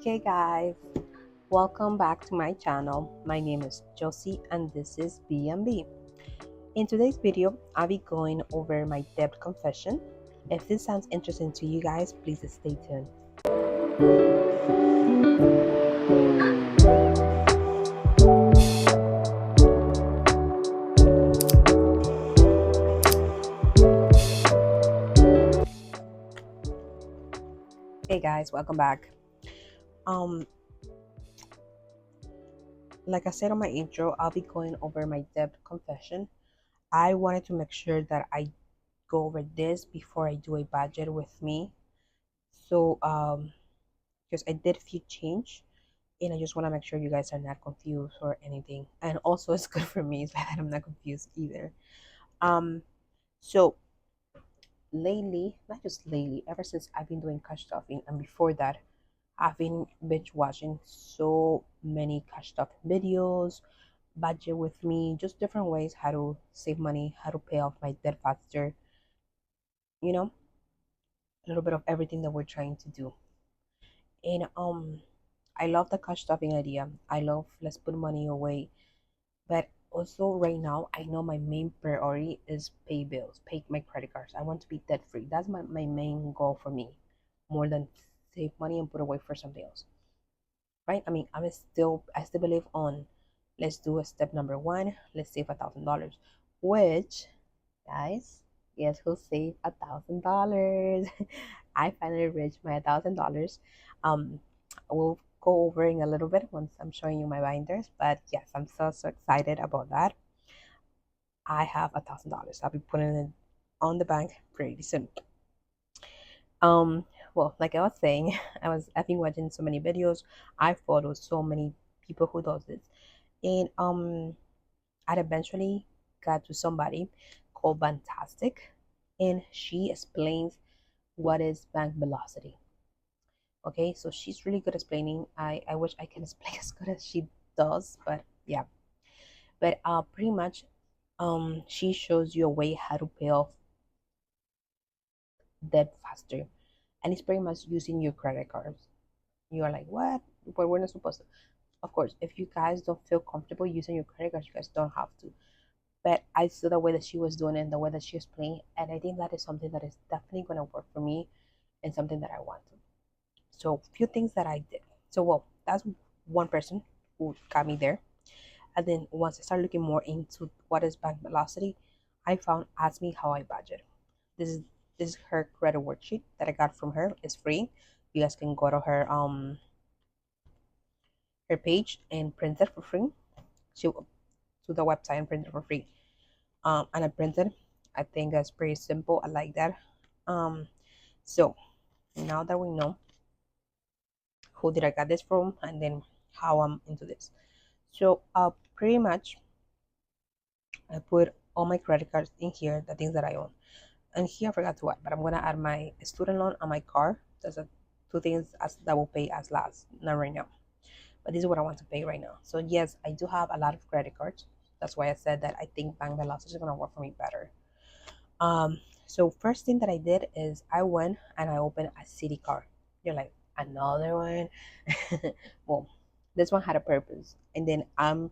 Okay guys, welcome back to my channel. My name is Josie and this is B&B. In today's video, I'll be going over my debt confession. If this sounds interesting to you guys, please stay tuned. Hey guys, welcome back. Like I said on my intro, I'll be going over my debt confession. I wanted to make sure that I go over this before I do a budget with me. So because I did a few change and I just want to make sure you guys are not confused or anything. And also it's good for me so that I'm not confused either. Um so lately, not just lately, ever since I've been doing cash stuffing and before that, I've been binge watching so many cash stuffing videos, budget with me, just different ways how to save money, how to pay off my debt faster, you know, a little bit of everything that we're trying to do. And I love the cash stuffing idea. I love let's put money away. But also right now I know my main priority is pay bills, pay my credit cards. I want to be debt free. That's my main goal for me. More than save money and put away for something else. Right? I mean I still believe on let's do a step number one, let's save $1,000. Which guys, guess who saved $1,000? I finally reached my $1,000. We'll go over in a little bit once I'm showing you my binders, but yes, I'm so excited about that. I have $1,000. I'll be putting it on the bank pretty soon. Well, like I was saying, I've been watching so many videos. I follow so many people who does this, and I eventually got to somebody called Fantastic, and she explains what is bank velocity. Okay, so she's really good at explaining. I wish I can explain as good as she does, but yeah. But pretty much she shows you a way how to pay off debt faster, and it's pretty much using your credit cards. You're like, what? But we're not supposed to. Of course, if you guys don't feel comfortable using your credit cards, you guys don't have to. But I saw the way that she was doing it and the way that she was playing, and I think that is something that is definitely going to work for me and something that I want to. So a few things that I did. So well, that's one person who got me there. And then once I started looking more into what is bank velocity, I found Ask Me How I Budget. This is this is her credit worksheet that I got from her. It's free. You guys can go to her page and print it for free. She to the website and print it for free. And I printed. I think that's pretty simple. I like that. So now that we know who did I get this from and then how I'm into this. So pretty much I put all my credit cards in here, the things that I own. And here I forgot to add, but I'm gonna add my student loan and my car. Those are two things that will pay as last, not right now. But this is what I want to pay right now. So yes, I do have a lot of credit cards. That's why I said that I think bank velocity is gonna work for me better. So first thing that I did is I went and I opened a city card. You're like, another one? Well, this one had a purpose, and then I'm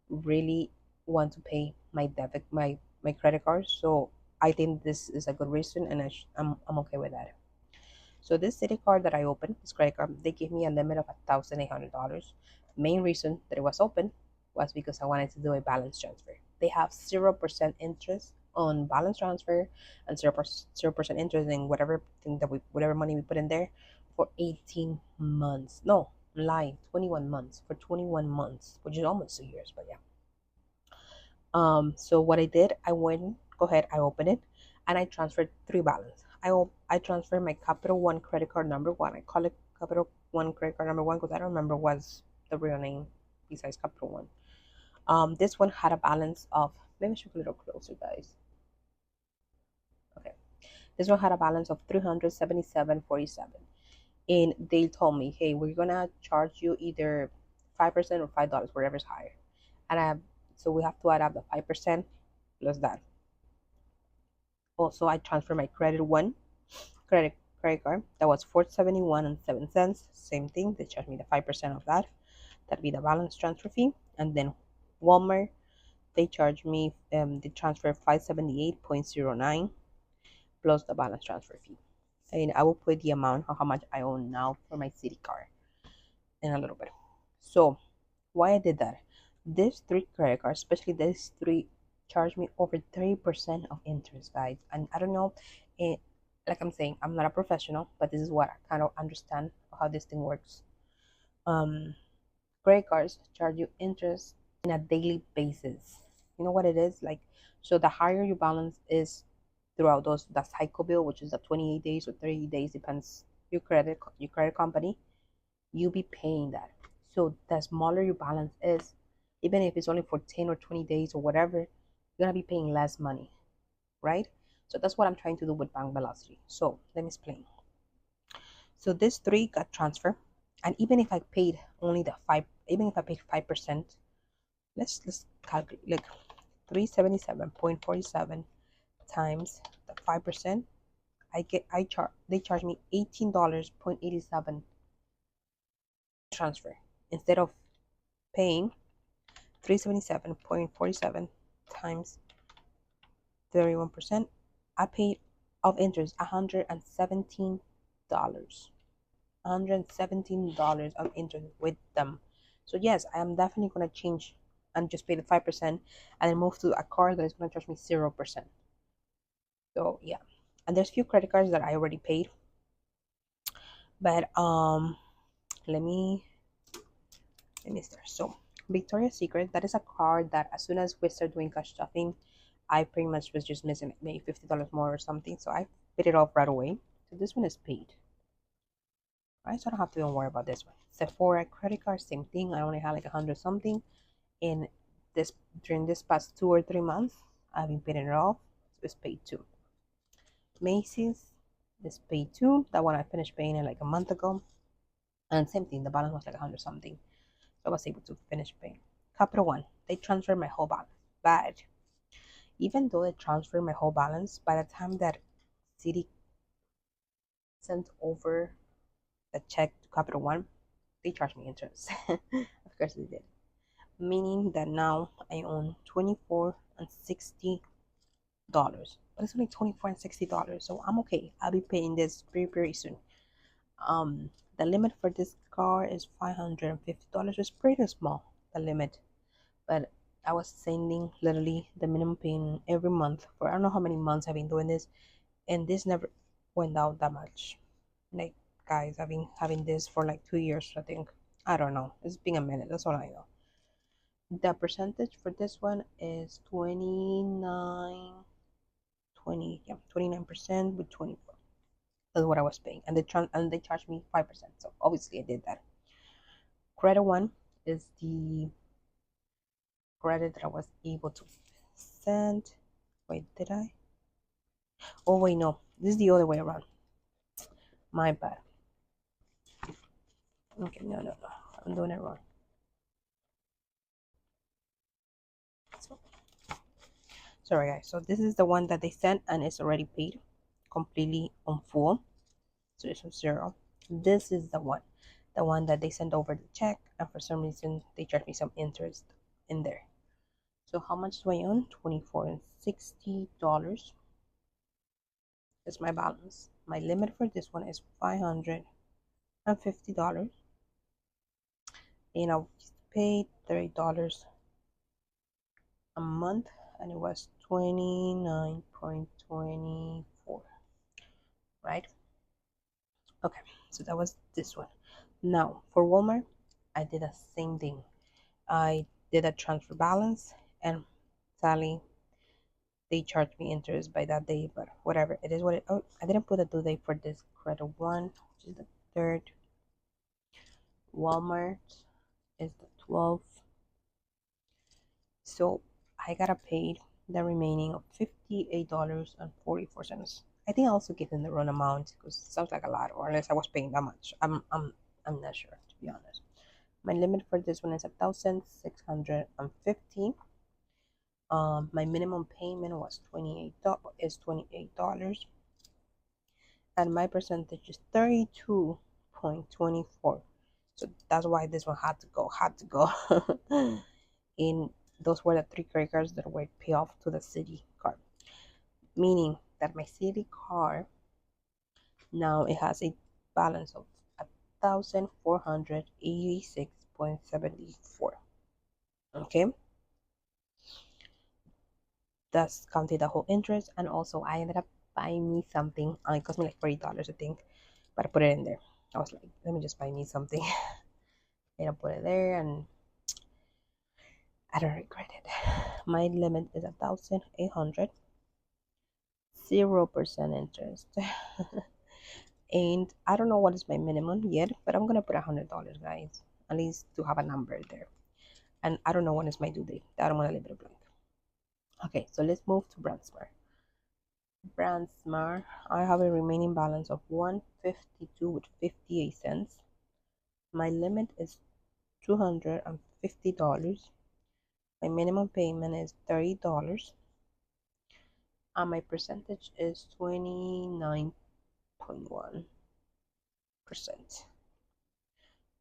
really want to pay my debit my credit card, so I think this is a good reason, and I'm okay with that. So this city card that I opened, this credit card, they gave me a limit of $1,800. Main reason that it was open was because I wanted to do a balance transfer. They have 0% interest on balance transfer and 0% interest in whatever thing that whatever money we put in there for 18 months. No, I'm lying, 21 months, for 21 months, which is almost 2 years, but yeah. So what I did, go ahead, I opened it, and I transferred three balance. I transferred my Capital One credit card number one. I call it Capital One credit card number one because I don't remember what's the real name besides Capital One. This one had a balance of, let me show you a little closer, guys. Okay, this one had a balance of 377.47, and they told me, hey, we're gonna charge you either 5% or $5, whatever's higher, and so we have to add up the 5% plus that. Also, I transfer my credit credit card that was 471 and 7 cents. Same thing, they charged me the 5% of that. That'd be the balance transfer fee. And then Walmart, they charged me the transfer 578.09 plus the balance transfer fee. And I will put the amount of how much I own now for my city card in a little bit. So why I did that? These three credit cards, especially these three, charge me over 30% of interest, guys. And I don't know, it, like I'm saying, I'm not a professional, but this is what I kind of understand how this thing works. Um, Credit cards charge you interest in a daily basis. You know what it is? Like, so the higher your balance is throughout those that cycle bill, which is the 28 days or 30 days, depends your credit company, you'll be paying that. So the smaller your balance is, even if it's only for 10 or 20 days or whatever, you're gonna be paying less money, right? So that's what I'm trying to do with Bank Velocity. So let me explain. So this three got transferred, and even if I paid only the five, even if I paid 5%, let's calculate like 377.47 times the 5%. They charge me $18.87 transfer instead of paying 377.47 times 31%. I paid of interest $117. $117 of interest with them. So yes, I am definitely gonna change and just pay the 5% and then move to a card that is gonna charge me 0%. So yeah. And there's few credit cards that I already paid. But let me start. So Victoria's Secret, that is a card that as soon as we start doing cash shopping, I pretty much was just missing maybe $50 more or something. So I paid it off right away. So this one is paid. Right? So I don't have to even worry about this one. Sephora credit card, same thing. I only had like 100 something. And this during this past 2 or 3 months, I've been paying it off. So it's paid too. Macy's is paid too. That one I finished paying it like a month ago. And same thing, the balance was like 100 something. So I was able to finish paying. Capital One, they transferred my whole balance. But even though they transferred my whole balance, by the time that Citi sent over the check to Capital One, they charged me interest. Of course they did. Meaning that now I own 24 and $60. But it's only 24 and $60, so I'm okay. I'll be paying this very soon. The limit for this car is $550. It's pretty small, the limit. But I was sending literally the minimum payment every month for I don't know how many months I've been doing this, and this never went down that much. Like, guys, I've been having this for like 2 years, I think. I don't know. It's been a minute. That's all I know. The percentage for this one is 29% with 24. That's what I was paying, and they charged me 5%. So obviously I did that. Credit One is the credit that I was able to send. Wait, did I? Oh wait, no. This is the other way around. My bad. Okay, no. I'm doing it wrong. So, sorry guys. So this is the one that they sent and it's already paid completely on full. So it's a zero. This is the one that they sent over the check, and for some reason they charged me some interest in there. So how much do I own? 24 and $60. That's my balance. My limit for this one is $550. And I paid $30 a month, and it was 29.24, right? Okay, so that was this one. Now for Walmart, I did the same thing. I did a transfer balance, and sadly they charged me interest by that day, but whatever, it is what it. Oh, I didn't put a due date for this credit one, which is the 3rd. Walmart is the 12th. So I gotta pay the remaining of $58.44. I think I also gave them the wrong amount because it sounds like a lot, or unless I was paying that much. I'm not sure, to be honest. My limit for this one is 1,650. My minimum payment was $28. and my percentage is 32.24. So that's why this one had to go. In those were the three credit cards that were paid off to the city card, meaning that my city card now it has a balance of 1,486.74. Okay, that's counted the whole interest, and also I ended up buying me something. It cost me like $40, I think, but I put it in there. I was like, let me just buy me something. And I put it there, and I don't regret it. My limit is 1,800, 0% interest. And I don't know what is my minimum yet, but I'm gonna put $100, guys, at least to have a number there. And I don't know when is my due date. I don't want to leave it blank. Okay, so let's move to Brandsmart. Brandsmart, I have a remaining balance of 152 with 58 cents. My limit is $250. My minimum payment is $30, and my percentage is 29.1%.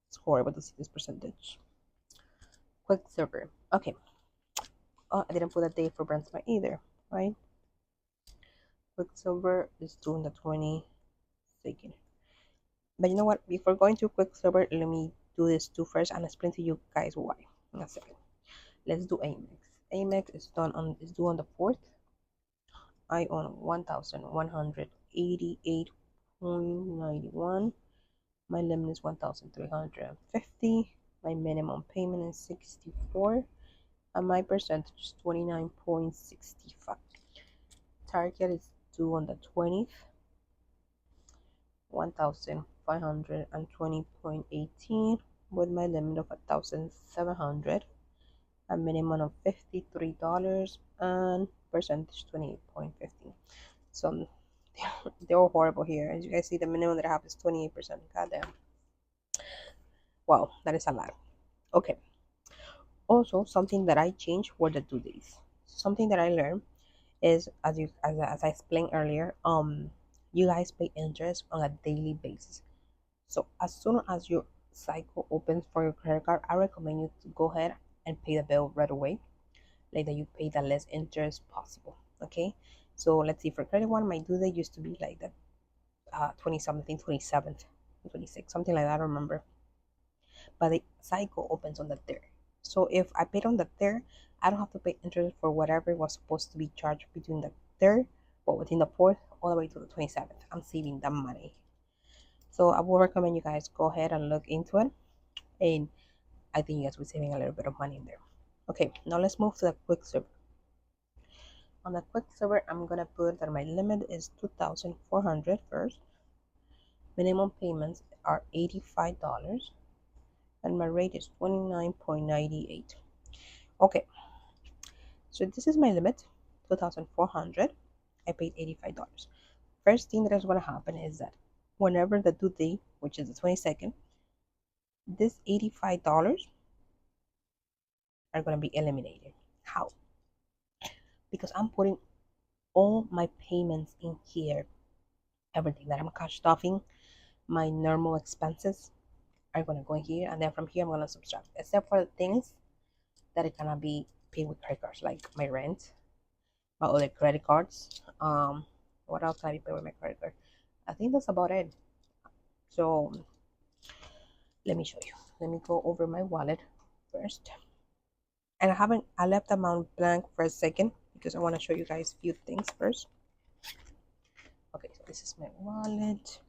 It's horrible to see this percentage. Quicksilver. Okay. Oh, I didn't put a date for Brandsmart either, right? Quicksilver is due on the 22nd. But you know what? Before going to Quicksilver, let me do this two first and explain to you guys why in a second. Let's do Amex. Amex is due on the 4th. I own 1,188.91. My limit is 1,350. My minimum payment is 64, and my percentage is 29.65. Target is due on the 20th. 1,520.18 with my limit of 1,700, a minimum of $53, and percentage 28.15. So they're all horrible here. As you guys see, the minimum that I have is 28%. Goddamn. Wow, that is a lot. Okay. Also, something that I changed were the due days. Something that I learned is, as I explained earlier, you guys pay interest on a daily basis. So as soon as your cycle opens for your credit card, I recommend you to go ahead and pay the bill right away, like that you pay the less interest possible. Okay, so let's see, for credit one, my due date used to be like the 27th, 27th, 26th, something like that, I don't remember. But the cycle opens on the 3rd. So if I paid on the 3rd, I don't have to pay interest for whatever was supposed to be charged between the 3rd or within the 4th all the way to the 27th. I'm saving that money. So I will recommend you guys go ahead and look into it, and I think you guys will be saving a little bit of money in there. Okay, now let's move to the Quicksilver. On the Quicksilver, I'm gonna put that my limit is 2,400 first. Minimum payments are $85, and my rate is 29.98. Okay, so this is my limit, 2,400. I paid $85. First thing that is gonna happen is that whenever the due date, which is the 22nd, this $85 are going to be eliminated. How? Because I'm putting all my payments in here. Everything that I'm cash stuffing, my normal expenses are going to go in here, and then from here I'm going to subtract, except for the things that are going to be paid with credit cards, like my rent, my other credit cards. What else can I be paid with my credit card? I think that's about it. So let me show you. Let me go over my wallet first. And I left the amount blank for a second because I want to show you guys a few things first. Okay, so this is my wallet.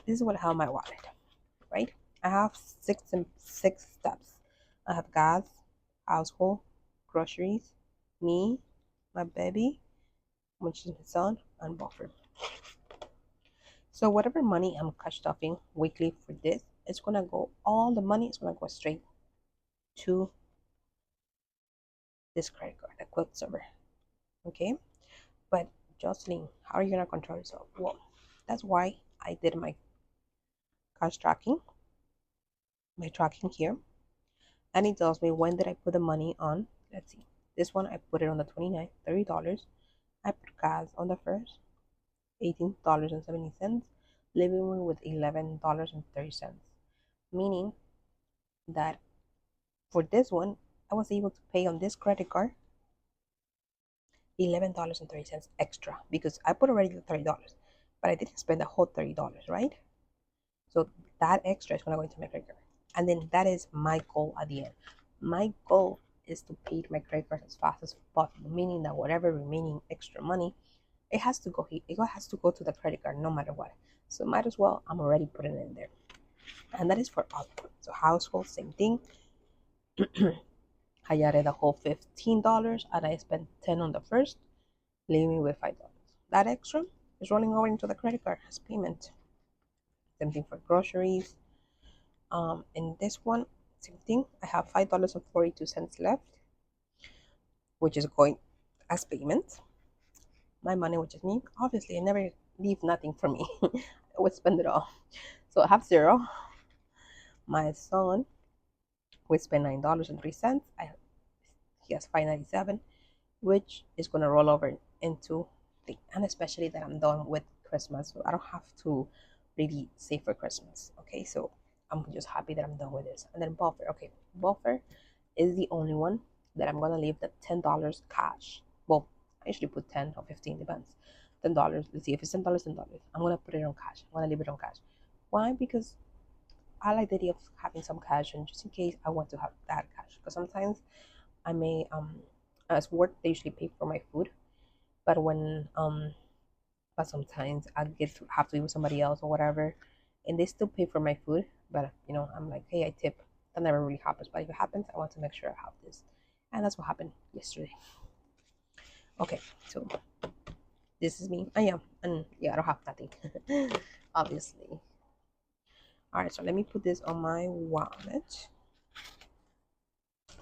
This is what I have my wallet, right? I have six steps. I have gas, household, groceries, me, my baby, which is my son, and buffer. So whatever money I'm cash stuffing weekly for this, it's gonna go, all the money is gonna go straight to this credit card, the Quicksilver. Okay? But Jocelyn, how are you gonna control yourself? Well, that's why I did my cash tracking, my tracking here, and it tells me when did I put the money on. Let's see. This one I put it on the 29th, $30. I put gas on the 1st, $18.70, leaving with $11.30. Meaning that for this one, I was able to pay on this credit card $11.30 extra because I put already the $30, but I didn't spend the whole $30, right? So that extra is gonna go into my credit card. And then that is my goal at the end. My goal is to pay my credit card as fast as possible, meaning that whatever remaining extra money, it has to go to the credit card no matter what. So might as well I'm already putting it in there. And that is for all. So household, same thing. I added a whole $15 and I spent 10 on the first, leaving me with $5. That extra is rolling over into the credit card as payment. Same thing for groceries. In this one, same thing. I have $5.42 left, which is going as payment. My money, which is me. Obviously, I never leave nothing for me. I would spend it all. So I have zero. My son we spend $9.03. He has 5.97, which is gonna roll over into and especially that I'm done with Christmas, so I don't have to really save for Christmas. Okay, so I'm just happy that I'm done with this. And then buffer. Okay, buffer is the only one that I'm gonna leave the $10 cash. Well, I usually put 10 or 15, depends. $10. Let's see if it's $10, $10. I'm gonna put it on cash. I'm gonna leave it on cash. Why? Because I like the idea of having some cash, and just in case I want to have that cash, because sometimes I may as work they usually pay for my food, but when but sometimes I get to have to be with somebody else or whatever, and they still pay for my food, but I'm like, hey, I tip. That never really happens, but if it happens, I want to make sure I have this, and that's what happened yesterday. Okay, so this is me. I am, and yeah, I don't have nothing, obviously. All right, so let me put this on my wallet.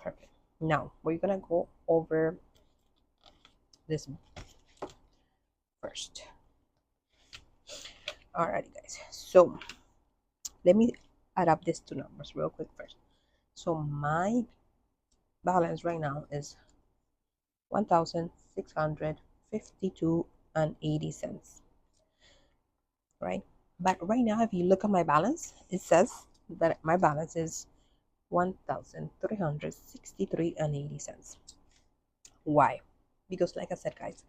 Perfect. Now we're gonna go over this first. Alrighty, guys. So let me add up these two numbers real quick first. So my balance right now is 1,652 and 80 cents, right? But right now, if you look at my balance, it says that my balance is 1,363 and 80 cents. Why? Because like I said, guys,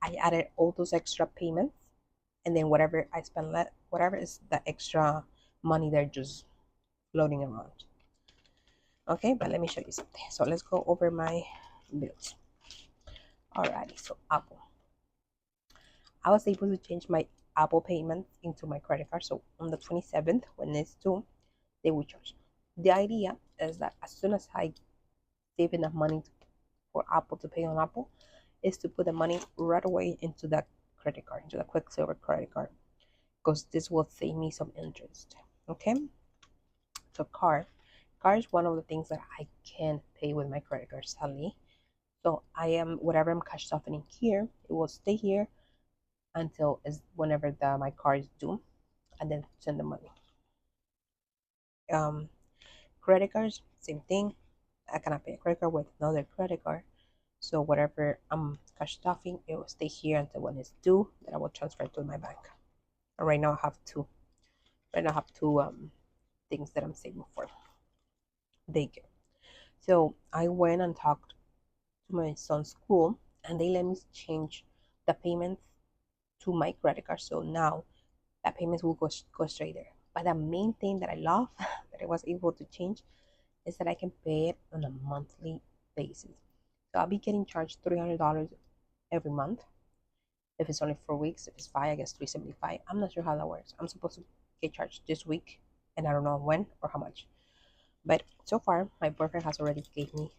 I added all those extra payments, and then whatever I spend left, whatever is the extra money they're just floating around. Okay, but let me show you something. So let's go over my bills. Alrighty, so Apple. I was able to change my Apple payments into my credit card. So on the 27th, when it's due, they will charge. The idea is that as soon as I save enough money for Apple to pay on Apple, is to put the money right away into that credit card, into the Quicksilver credit card, because this will save me some interest. Okay, so car is one of the things that I can pay with my credit card, sadly. So I am whatever I'm cash softening here, it will stay here until is whenever my car is due, and then send the money. Credit cards, same thing. I cannot pay a credit card with another credit card. So whatever I'm cash stuffing, it will stay here until when it's due. Then I will transfer to my bank. And right now I have two. Right now I have two things that I'm saving for daycare. So I went and talked to my son's school, and they let me change the payments to my credit card. So now that payments will go straight there. But the main thing that I love that I was able to change is that I can pay it on a monthly basis. So I'll be getting charged $300 every month. If it's only 4 weeks, if it's five, I guess 375. I'm not sure how that works. I'm supposed to get charged this week, and I don't know when or how much. But so far, my boyfriend has already gave me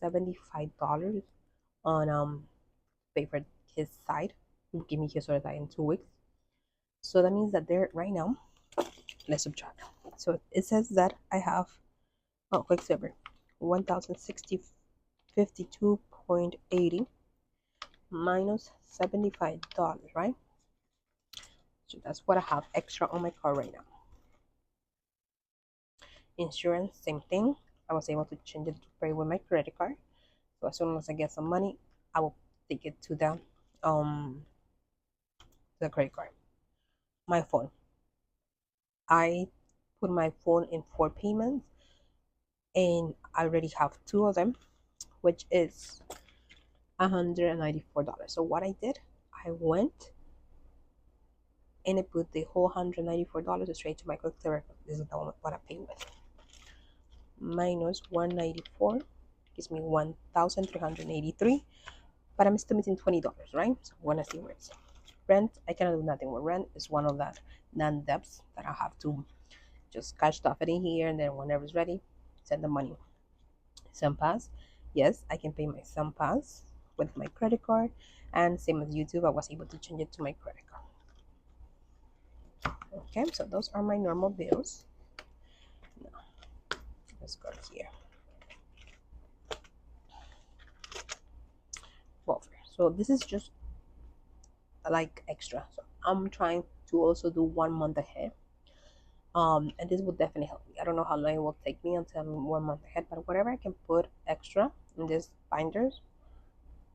$75 on pay for his side. He will give me his other side in 2 weeks. So that means that there right now, let's subtract. So it says that I have Quicksilver 1,052.80 minus $75, right? So that's what I have extra on my car right now. Insurance, same thing. I was able to change it to pay with my credit card. So as soon as I get some money, I will take it to the the credit card. My phone. I put my phone in 4 payments, and I already have two of them, which is $194. So what I did, I went and I put the whole $194 straight to my quick clear. This is the one what I pay with. Minus 194 gives me 1,383. But I'm still missing $20, right? So I wanna see where it's rent. I cannot do nothing with rent. It's one of that non-debts that I have to just cash stuff it in here, and then whenever it's ready, send the money. SunPass. Yes, I can pay my SunPass with my credit card, and same as YouTube, I was able to change it to my credit card. Okay, so those are my normal bills. Now, let's go here. Buffer. So this is just like extra. So I'm trying to also do 1 month ahead. And this would definitely help me. I don't know how long it will take me until I'm 1 month ahead, but whatever I can put extra in this binders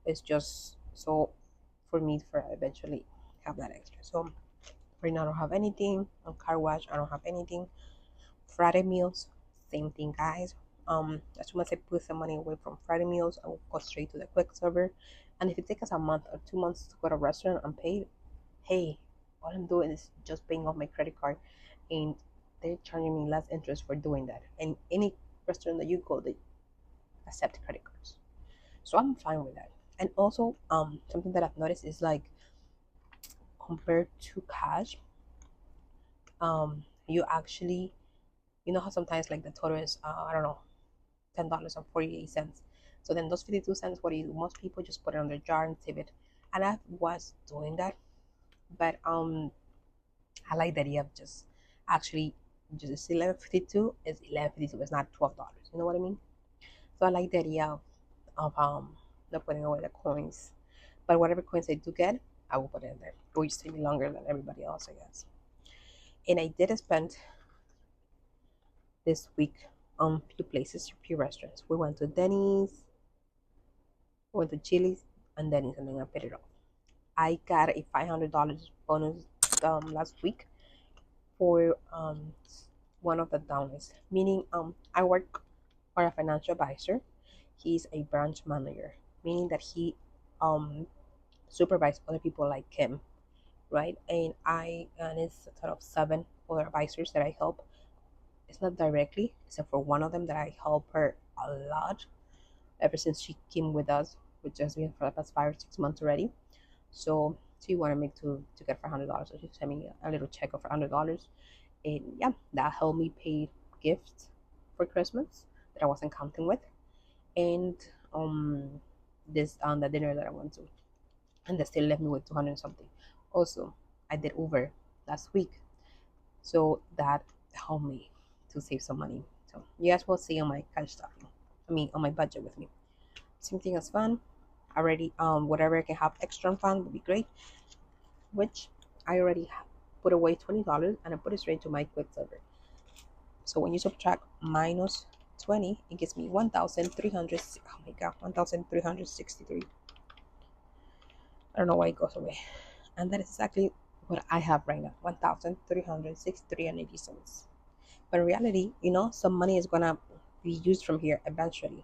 is just so for me for eventually have that extra. So right now I don't have anything. On car wash, I don't have anything. Friday meals, same thing, guys. As soon as I put some money away from Friday meals, I will go straight to the quick server. And if it takes us a month or 2 months to go to a restaurant and pay, hey, all I'm doing is just paying off my credit card, and they're charging me less interest for doing that. And any restaurant that you go, they accept credit cards, so I'm fine with that. And also, something that I've noticed is like compared to cash, you actually, you know how sometimes like the total is I don't know, $10.48. So then those 52 cents, what do you do? Most people just put it on their jar and save it, and I was doing that, but I like the idea of just actually just 11.52 is 11.52. It's not $12. You know what I mean? So I like the idea of not putting away the coins. But whatever coins I do get, I will put it in there. It will just take me longer than everybody else, I guess. And I did spend this week on few places, few restaurants. We went to Denny's, we went to Chili's, and Denny's, and then I paid it off. I got a $500 bonus last week for one of the downlines, meaning I work for a financial advisor. He's a branch manager, meaning that he supervises other people like him, right? And it's a total of 7 other advisors that I help. It's not directly, except for one of them that I help her a lot ever since she came with us, which has been for the past 5 or 6 months already. So she wanted me to get $400, so she sent me a little check of $400, and yeah, that helped me pay gifts for Christmas that I wasn't counting with, and this the dinner that I went to, and they still left me with 200 something. Also, I did Uber last week, so that helped me to save some money. So you guys will see on my cash stuff. I mean, on my budget with me. Same thing as fun. Already, whatever I can have extra fun would be great. Which I already put away $20, and I put it straight to my quick server. So when you subtract minus 20, it gives me 1,300. Oh my god, 1,363. I don't know why it goes away. And that is exactly what I have right now, 1,363 and 80 cents. But in reality, some money is gonna be used from here eventually.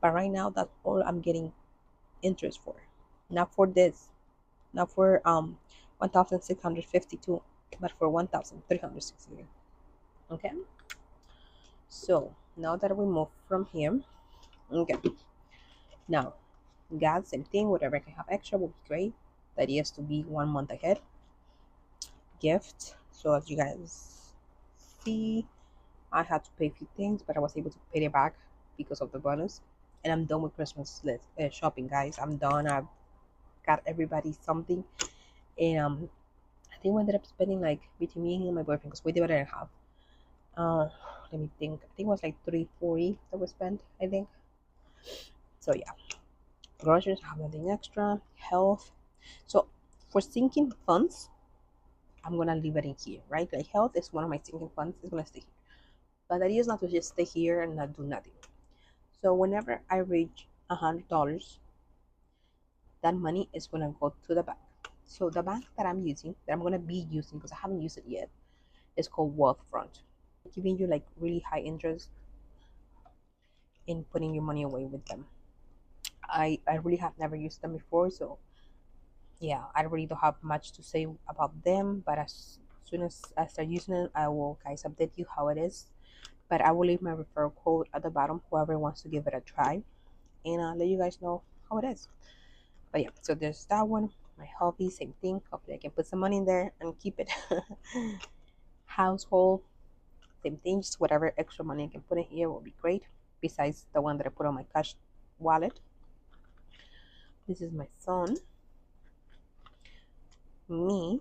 But right now, that's all I'm getting interest for. Not for this, not for 1,652, but for 1,363. Okay. So now that we move from here, okay. Now, gas, same thing. Whatever I can have extra will be great. The idea is to be 1 month ahead. Gift. So as you guys see, I had to pay a few things, but I was able to pay it back because of the bonus. And I'm done with Christmas shopping, guys. I'm done. I've got everybody something, and I think we ended up spending like between me and my boyfriend, because we divided in half. Let me think. I think it was like 340 that we spent, I think. So yeah, groceries, I have nothing extra. Health. So for sinking funds, I'm gonna leave it in here, right? Like health is one of my sinking funds. It's gonna stay here. But the idea is not to just stay here and not do nothing. So whenever I reach $100, that money is gonna go to the bank. So the bank that I'm using, that I'm gonna be using because I haven't used it yet, is called Wealthfront, giving you like really high interest in putting your money away with them. I really have never used them before, so yeah, I really don't have much to say about them. But as soon as I start using it, I will guys update you how it is. But I will leave my referral code at the bottom, whoever wants to give it a try, and I'll let you guys know how it is. But yeah, so there's that one. My hobby, same thing. Hopefully I can put some money in there and keep it. Household, same thing. Just whatever extra money I can put in here will be great. Besides the one that I put on my cash wallet. This is my son. Me.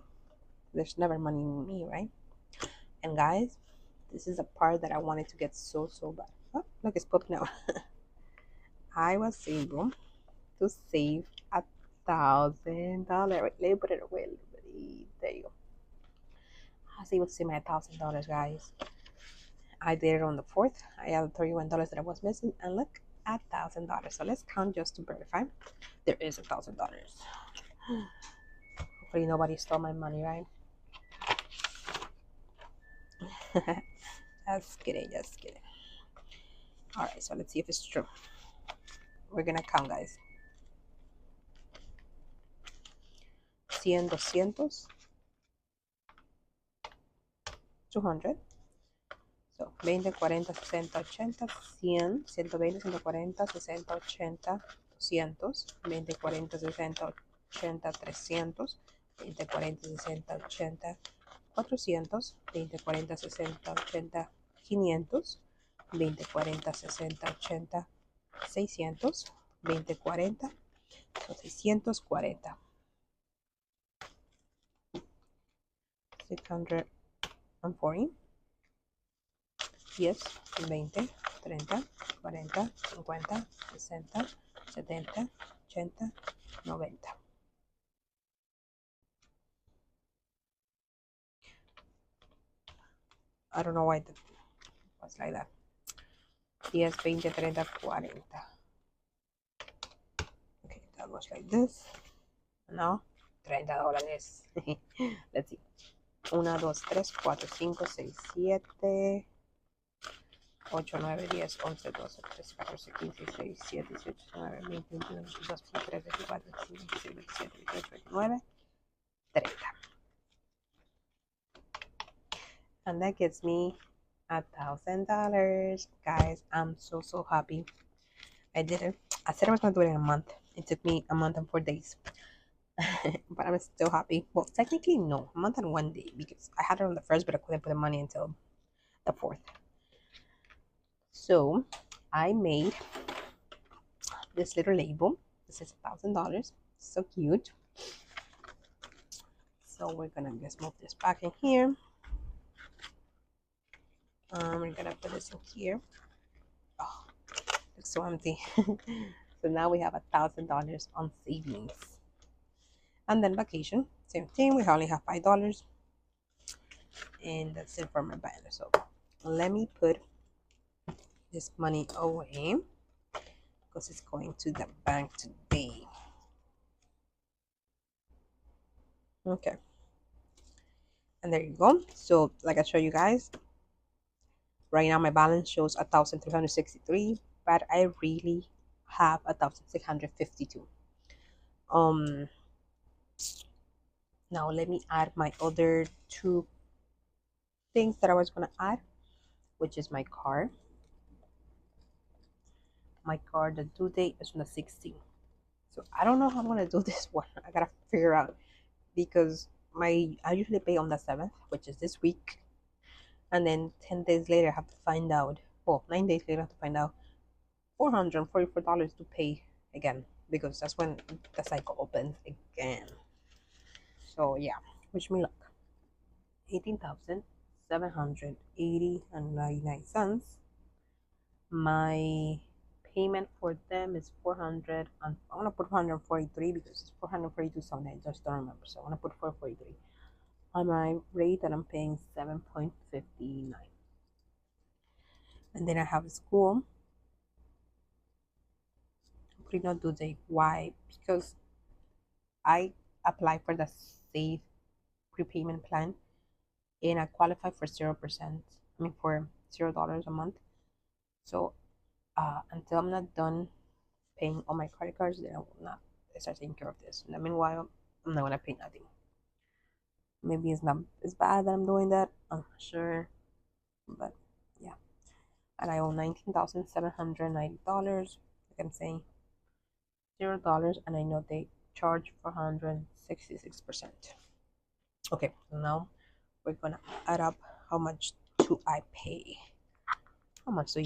There's never money in me, right? And guys, this is a part that I wanted to get so bad. Oh, look, it's popping out. I was able to save $1,000. Wait, let me put it away a little bit. There you go. I was able to save my $1,000, guys. I did it on the 4th. I had $31 that I was missing, and look, $1,000. So let's count just to verify. There is $1,000. Hopefully nobody stole my money, right? Just kidding, just kidding. All right, so let's see if it's true. We're gonna count, guys. 100, 200, 200. So, 20, 40, 60, 80, 100, 120, 140, 60, 80, 200, 20, 40, 60, 80, 300, 20, 40, 60, 80, 400, 20, 40, 60, 80, 500, 20, 40, 60, 80, 600, 20, 40, so 640, 640, yes, 20, 30, 40, 50, 60, 70, 80, 90. I don't know why it was like that. 10, 20, 30, 40. Okay, that was like this. Now, $30. Let's see. 1, 2, 3, 4, 5, 6, 7, 8, 9, 10, 11, 12, 13, 14, 15, 16, 17, 18, 19, 20, 21, 22, 23, 24, 25, 26, 27, 28, 29, 30. And that gets me $1,000. Guys, I'm so happy. I did it. I said I was gonna do it in a month. It took me a month and 4 days. But I'm still happy. Well, technically no, a month and 1 day because I had it on the 1st, but I couldn't put the money until the 4th. So I made this little label. This is $1,000. So cute. So we're gonna just move this back in here. We're gonna put this in here. Oh, looks so empty. So now we have $1,000 on savings. And then vacation, same thing. We only have $5, and that's it for my banner. So let me put this money away because it's going to the bank today. Okay, and there you go. So like I showed you guys, right now my balance shows 1,363, but I really have 1,652. Now let me add my other two things that I was gonna add, which is my card. My card, the due date is on the 16th. So I don't know how I'm gonna do this one. I gotta figure out because I usually pay on the 7th, which is this week, and then 10 days later I have to find out. Well, 9 days later I have to find out $444 to pay again because that's when the cycle opens again. So yeah, wish me luck. 18,780.99. My payment for them is 400. I'm gonna put 443 because it's 442 something. I just don't remember. So I'm gonna put 443. On my rate that I'm paying 7.59. And then I have school. Putting not due date. Why? Because I apply for the safe prepayment plan, and I qualify for 0%. I mean for $0 a month. So until I'm not done paying all my credit cards, then I will not start taking care of this. In the meanwhile, I'm not gonna pay nothing. Maybe it's not as bad that I'm doing that. I'm not sure, but yeah. And I owe $19,790. Like I'm saying, $0, and I know they charge 466%. Okay, so now we're gonna add up how much do I pay. How much do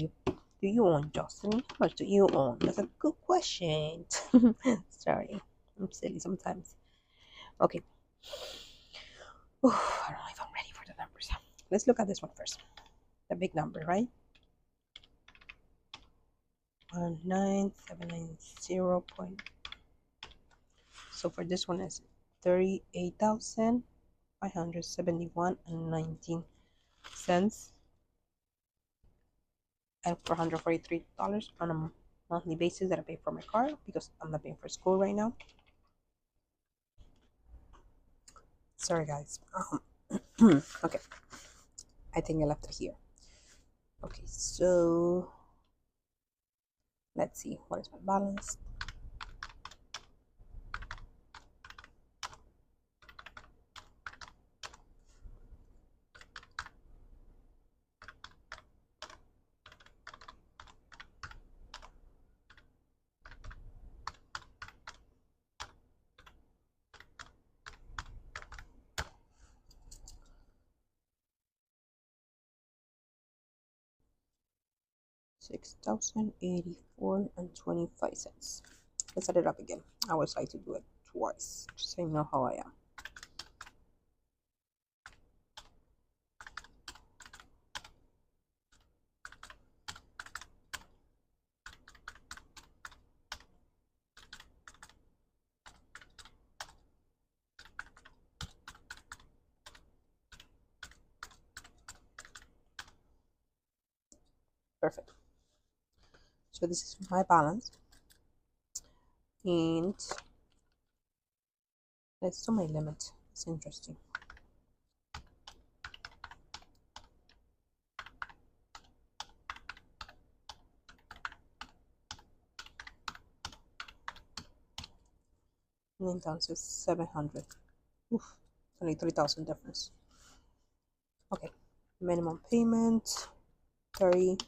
you own, Justin? How much do you own? That's a good question. Sorry, I'm silly sometimes. Okay. Ooh, I don't know if I'm ready for the numbers. Let's look at this one first. The big number, right? 19790. So for this one is 38,571 and 19 cents, and $443 on a monthly basis that I pay for my car because I'm not paying for school right now. Sorry guys. Okay, I think I left it here. Okay, so let's see, what is my balance? $6,084.25. Let's add it up again. I always like to do it twice, just so you know how I am. Perfect. So this is my balance, and let's do my limit. It's interesting. And then down to 700. Oof, only 3,000 difference. Okay, minimum payment 30.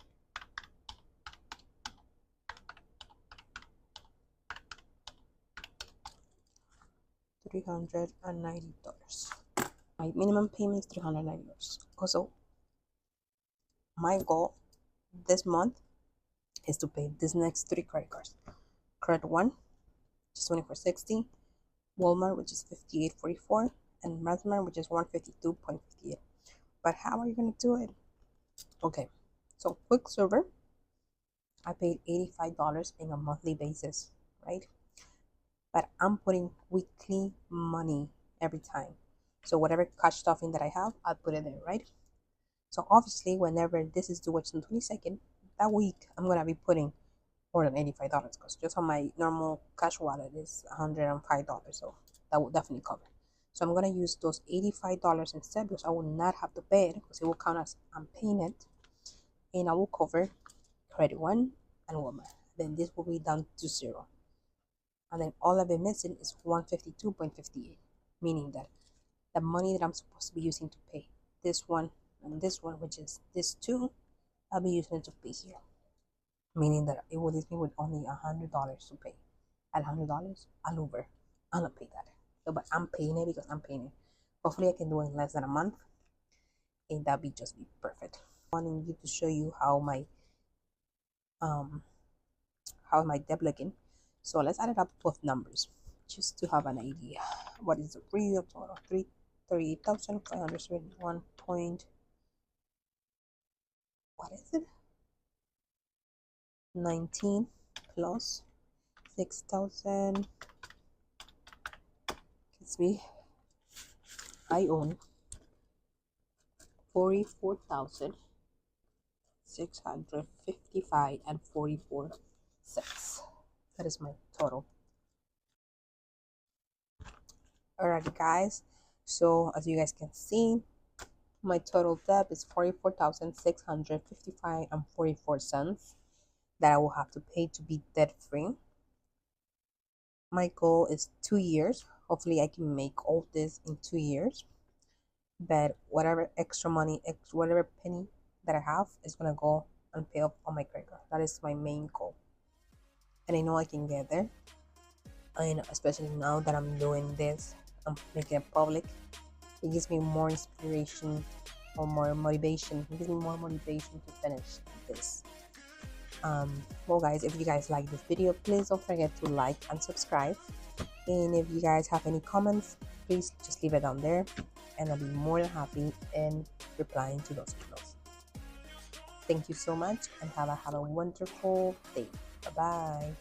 $390. My minimum payment is $390. Also, my goal this month is to pay these next three credit cards. Credit one, which is 2460, Walmart, which is 5844, and Mastercard, which is 152.58. But how are you gonna do it? Okay, so Quicksilver, I paid $85 in a monthly basis, right? But I'm putting weekly money every time. So whatever cash stuffing that I have, I'll put it there, right? So obviously, whenever this is due, which is on 22nd, that week I'm gonna be putting more than $85 because just on my normal cash wallet is $105. So that will definitely cover. So I'm gonna use those $85 instead because I will not have to pay it because it will count as I'm paying it, and I will cover Credit One and Walmart. Then this will be down to zero. And then all I've been missing is 152.58, meaning that the money that I'm supposed to be using to pay this one and this one, which is this two, I'll be using it to pay here, meaning that it will leave me with only $100 to pay. At $100, I'll not pay that. So, but I'm paying it because I'm paying it. Hopefully, I can do it in less than a month, and that'll be just be perfect. Wanting you to show you um my debt looking. So let's add it up both numbers just to have an idea. What is the real total? 38,571 point. What is it? 19 plus 6,000. Excuse me. I own 44,655 and 44 cents. That is my total. Alrighty, guys. So as you guys can see, my total debt is 44,655 and 44 cents that I will have to pay to be debt free. My goal is 2 years. Hopefully, I can make all this in 2 years. But whatever extra money, whatever penny that I have is gonna go and pay off on my credit card. That is my main goal, and I know I can get there. And especially now that I'm doing this, I'm making it public. It gives me more inspiration or more motivation. It gives me more motivation to finish this. Well, guys, if you guys like this video, please don't forget to like and subscribe. And if you guys have any comments, please just leave it down there, and I'll be more than happy in replying to those emails. Thank you so much, and have a wonderful day. Bye bye.